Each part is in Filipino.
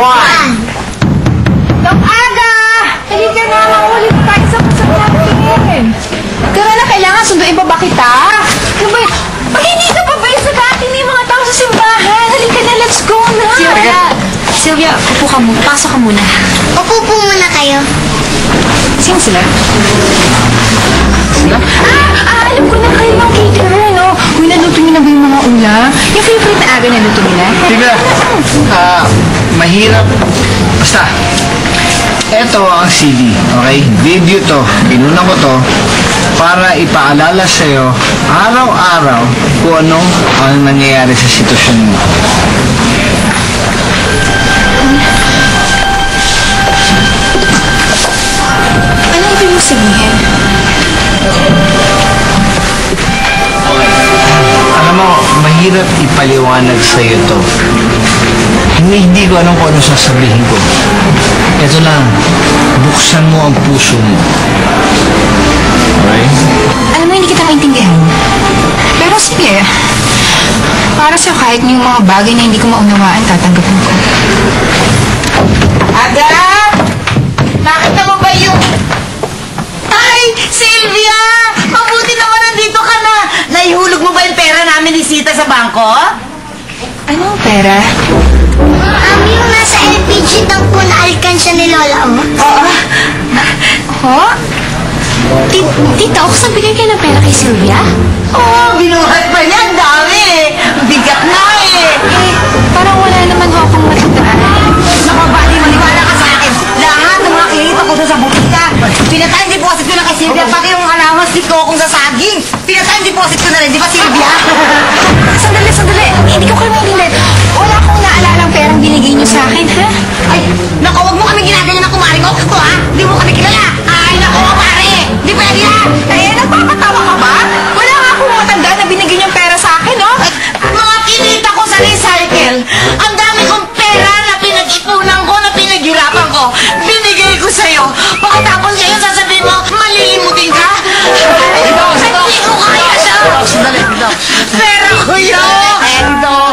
1. Dok Aga! Halika na, maulit tayo sa kusap natin. Tara na, kailangan sunduin pa ba kita? Ano ba yun? Pag hindi ka pa ba yun sa dati ng mga tao sa simbahan? Halika na, let's go na! Sylvia, upo ka muna. Pasok ka muna. Upo muna kayo. Sino sila? Alam ko na kayo ng caterer, no? Uy, naluto niyo na ba yung mga ulam? Yung favorite na Aga naluto nila? Tignan, mahirap. Basta, eto ang CD, okay? Video to, inunan ko to para ipaalala sa'yo araw-araw kung ano ang nangyayari sa sitwasyon mo. Anong ibig mo sabihin? Alam mo, mahirap ipaliwanag sa'yo to. Hindi ko alam kung ano sasabihin ko. Ito lang, buksan mo ang puso mo. Okay? Alam mo, hindi kita maintindihan. Pero sige, para sa'yo kahit yung mga bagay na hindi ko maunawaan, tatanggapin ko. Aga! Nakita mo ba yung... Ay! Sylvia! Mabuti naman nandito ka na! Naihulog mo ba yung pera namin ni Sita sa bangko? Anong pera? Yung nasa LPG daw po na alkansya ni Lola, oh. Oo. Ho? Tita, ako saan bigay kayo ng pera kay Sylvia? Oo, binuhat pa niya. Ang dami eh. Bigat na eh. Parang wala naman ho akong matandaan. Nakabali, maniwala ka sa akin. Lahat ng mga kinita ko doon sa butika. Pinatay yung deposit ko na kay Sylvia. Pati yung allowance ni Kokong sa saging. Pinatay yung deposit ko na rin. Di ba, Sylvia? Sandali. Hindi ko kayo maintindihan. Wala akong naalalang perang binigay niyo sa akin, ha? Ay, naku, huwag mo kami ginaganyan ng kumaring ko. Ito, ha? Di mo kami kilala. Ay, naku, pare. Di pwede yan. Nagpapatawa ka ba? Wala nga akong matandaan na binigay niyong pera sa akin, no? Mga kinita ko sa recycle. Ang dami kong pera na pinag-ipunan ko, na pinaghirapan ko. Binigay ko sa'yo. Pagkatapos ngayon, sasabihin mo, malilimutin ka? Hindi ko kaya siya. Sandali. Pera ko yun.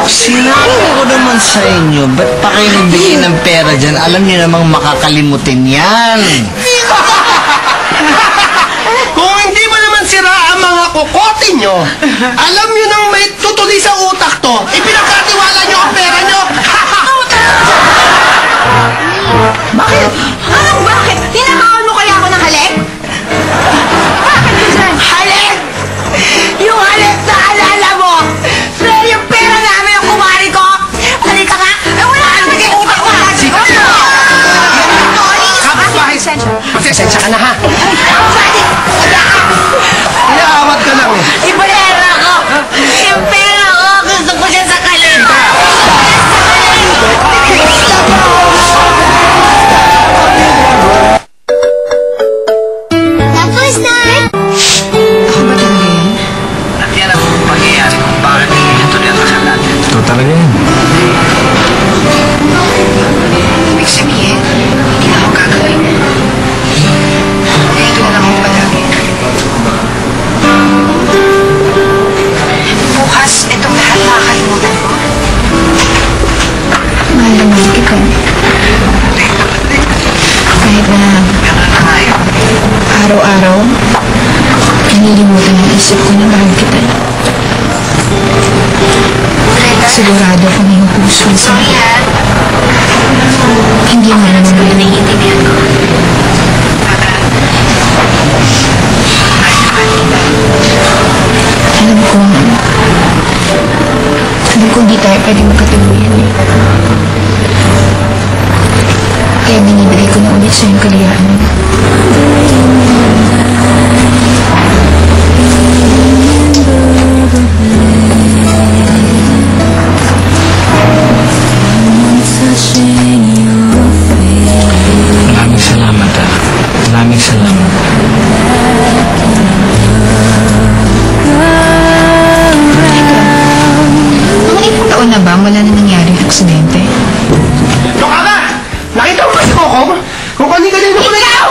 Sinabi ko naman sa inyo, ba't pa kayo nagbigay ng pera dyan? Alam niyo namang makakalimutin yan. Kung hindi mo naman sira ang mga kokote nyo, alam nyo nang may tutuli sa utak to, ipinagkatiwala nyo ang pera nyo. Bakit? Bakit? Tinakawan mo kaya ako ng halik? Bakit ba dyan? Halik! Yung halik na alala mo! Pero yung pera namin ang kumari ko! Halika nga! Wala ka naman yung utak mo! Pasensya ka na ha. Bakit? Inaawat ka lang eh. Ibalera ko! Yung pera ko! Gusto ko siya sa kalita! Tapos na! Ako ba talaga yan? At yan ang pangyayari kung bakit ito din ang kasal natin. Ito talaga yan. Ibig sabihin, hindi na ako gagawin. Ito na lang ako palagi. Bukas, itong lahat makakalimutan ko. Mahal naman kita. Kahit na araw-araw, nililimutan ang isip ko na mahal kita. Sigurado ko na yung puso sa hindi mo naman may naiintindihan ko. Alam ko hindi tayo pwede magkatuluyan eh. Kaya binibigay ko na ulit sa yung kaliyaan mo. Maraming salamat, ha. Maraming salamat. Mga ilang taon na ba wala na nangyari ang aksidente? Doka ka! Nakita mo ba si Kokong? Kung kanina ko na ikaw!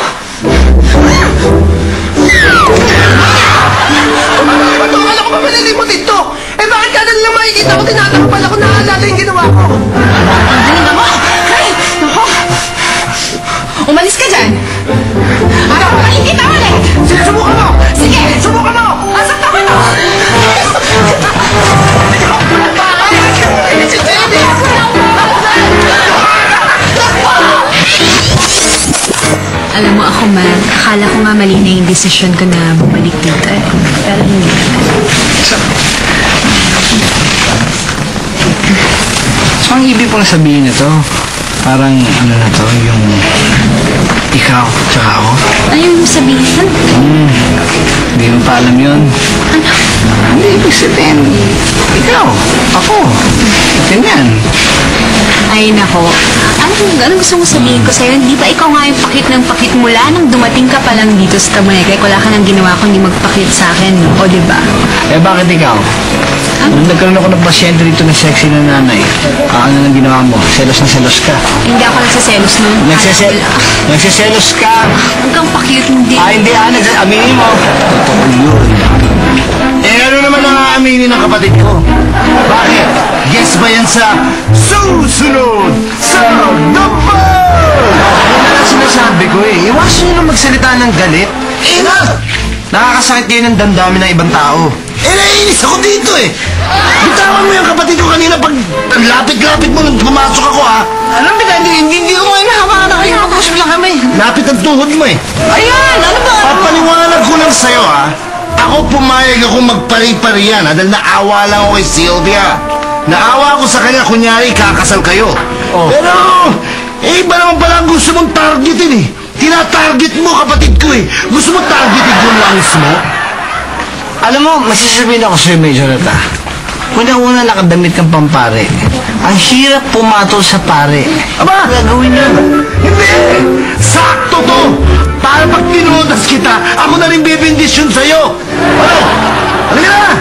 Ba't akala ko ba malilimutin dito? Eh bakit ka lang makikita ko tinatakpan ako na alala yung ginawa ko? Ano mo? Umalis ka dyan! Harap ka, hindi ka ulit! Subukan mo! Sige! Subukan mo! Masaktan ka to! Alam mo ako, man, akala ko nga mali na yung desisyon ko na bumalik dito eh. Pero hindi. So, ang ibig pong sabihin na to, parang ano na to, yung ikaw tsaka ako. Ano yung sabihin? Hindi mo pa alam yun. Ano? Hindi ibig sabihin, ikaw, ako, ganyan. Ay, nako. Anong gusto mo sabihin ko sa'yo? Di ba ikaw nga yung pakit ng pakit mula nang dumating ka pa lang dito sa Tamunegay? Wala ka nang ginawa kundi magpakit sa akin, o di ba? Eh bakit ikaw? Nung nagkaroon ako ng pasyente dito na sexy na nanay, ano nang ginawa mo? Selos na selos ka. Hindi ako nagsaselos nun. Nagsiselos ka. Hanggang pakit, hindi. Hindi aminin mo. Totoo yun. Ano naman ang aaminin ng kapatid ko? Bakit? Guess ba yan sa susunod sa number? Yan ang sinasabi ko eh. Iwasan nyo lang magsalita ng galit. Na! Nakakasakit kayo ng damdamin ng ibang tao. Naiinis ako dito eh. Bitawan mo yung kapatid ko kanina pag lapit-lapit mo nung pumasok ako ha. Alam mo, hindi ko ngayon nahawakan na kayo. Mag-usap lang kami. Lapit ang tuhod mo eh. Ayan, ano ba? Papaliwanag ko lang sa'yo ha. Ako pumayag ako magpari-pariyan ha, dahil naawa lang ako kay Sylvia. Naawa ko sa kanya, kunyari kakasal kayo. Pero, iba naman pala ang gusto mong targetin eh. Tina-target mo kapatid ko eh. Gusto mo targetin yung lungs mo? Alam mo, masasabihin ako sa'yo, Major Rata. Una-una nakadamit kang pampare. Ang hirap pumatol sa pare. Aba, Gagawin yun. hindi! Sakto to! Para pag tinudas kita, ako na rin bibindisyon sa'yo. Ano? Halika na!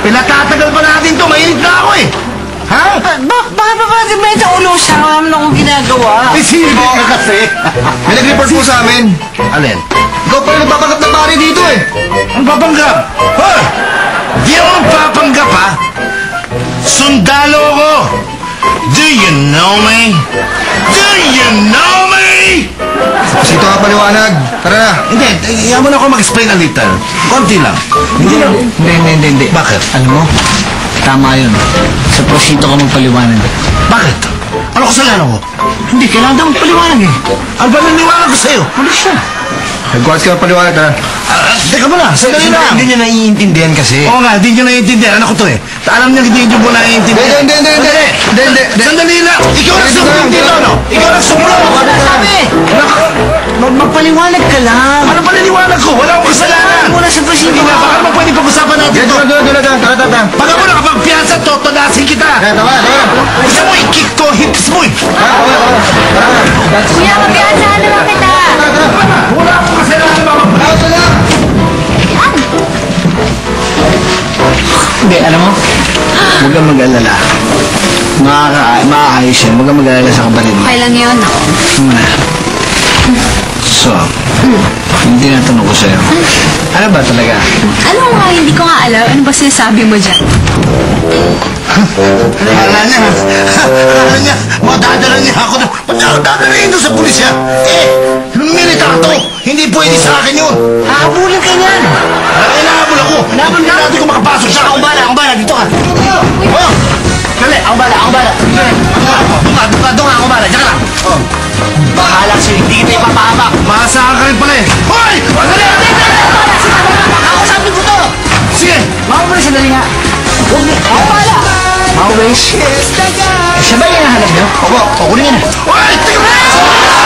Pinatatagal pa natin to, mainit na ako eh. Ha? Bakit ba natin medyo ulo siya? Wala naman akong ginagawa. May silbi ka kasi. May nag-report po sa amin. Alin? Ikaw pala nagpapanggap na pare dito eh. Ang papanggap? Hoy! Di ako magpapanggap ha? Sundalo ko! Do you know me? Do you know me? Kasi ito nga paliwanag. Tara na. Hindi, iyan mo na ako mag-explain a little. Konti lang. Hindi. Bakit? Alam mo, tama yun. Sa prosito ka magpaliwanag. Bakit? Ano kasalanan ko? Hindi, kailangan daw magpaliwanag eh. Ano ba naniwanag ko sa'yo? Ano siya? Nagkuhat ka paliwanag, tara. Teka mo na, sandali lang. Hindi niya naiintindihan kasi. Oo nga, hindi nyo naiintindihan. Anak ko to eh. Alam niya, hindi nyo po naiintindihan. Hindi. Sandali lang. Ikaw ang sumulong dito, no? Ikaw ang sumulong. Sabi! Magpaliwanag ka lang. Ano paniniwanag ko? Wala akong kasalanan. Muna sa presinto Hindi nga, baka naman pwede pag-usapan natin to. Tara. Pag ako nakapagpiyansa, totodasin kita. Tama. Gusto mo i-kick ko, hips mo eh. Kuya, magbiyasahan naman kita. Wala akong kasalanan, mga Hindi, alam mo, huwag kang mag-alala. Maaayos yan. Huwag kang mag-alala sa kapatid mo. Okay lang yun. Muna. So, yung tinatanong ko sa'yo, ano ba talaga? Ano nga, hindi ko nga alam. Ano ba sinasabi mo dyan? Akala niya, madadala niya ako na, madadala doon sa pulisya. Yung militar to, hindi pwede sa akin yun. Hahabulin ka niyan. Inahabol ako. Inahabol na natin kung makapasok siya. Ako bala, dito ka. Oh, Dali, ako bala. Doon nga, ako bala. Diyan ka lang. Bahala sa'yo, hindi kita ipapahamak. maasahan ka rin pala eh. Hoy! Dali! Kakausapin ko to. Sige! Maumalis, sandali nga. Huwag niya. Ako bala. Mauways? Siya ba yung hinahanap niyo? Opo, kunin yan. Hoy! Tingnan mo!